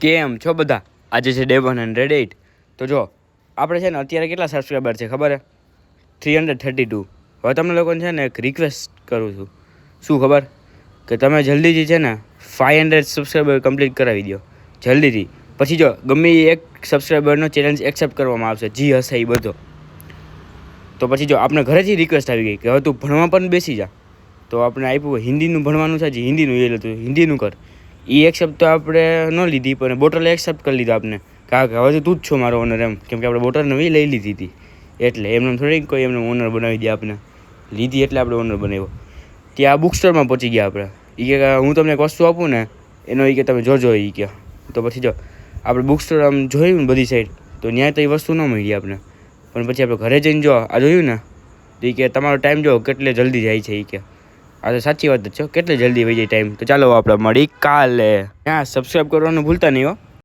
કેમ છો બધા? આજે છે ડે 108. તો જો આપણે છે ને અત્યારે કેટલા સબસ્ક્રાઈબર છે ખબર હે? 332. હવે તમને લોકોને છે ને એક રિક્વેસ્ટ કરું છું. શું ખબર? કે તમે જલ્દીથી છે ને 500 સબસ્ક્રાઈબર કમ્પ્લીટ કરાવી દો જલ્દીથી. પછી જો ગમે એ એક સબસ્ક્રાઈબરનો ચેલેન્જ એક્સેપ્ટ કરવામાં આવશે, જી હશે એ બધો. તો પછી જો આપણે ઘરેથી રિક્વેસ્ટ આવી ગઈ કે હવે તું ભણવા પણ બેસી જા. તો આપણે આપ્યું હિન્દીનું ભણવાનું છે, જે હિન્દીનું એ હતું હિન્દીનું કર. એ એક્સેપ્ટ તો આપણે ન લીધી, પણ બોટલે એક્સેપ્ટ કરી લીધો આપણે. કારણ કે હવે તો તું જ છો મારો ઓનર એમ, કેમ કે આપણે બોટલ નવી લઈ લીધી હતી. એટલે એમને થોડીક કોઈ એમને ઓનર બનાવી દે આપણે. લીધી એટલે આપણે ઓનર બનાવ્યો. ત્યાં બુક સ્ટોરમાં પહોંચી ગયા આપણે. એ કે હું તમને એક વસ્તુ આપું ને એનો એ કે તમે જોજો એ કે. તો પછી જો આપણે બુક સ્ટોર આમ જોયું ને બધી સાઈડ, તો ત્યાં તો એ વસ્તુ ન મળી આપણે. પણ પછી આપણે ઘરે જઈને જો આ જોયું ને, તો એ કે તમારો ટાઈમ જો કેટલે જલ્દી જાય છે એ કે. આ તો સાચી વાત જ છે, કેટલે જલ્દી વહી જાય ટાઈમ. તો ચાલો આપણે મળી કાલે. હા, સબસ્ક્રાઈબ કરવાનું ભૂલતા નહીં હો.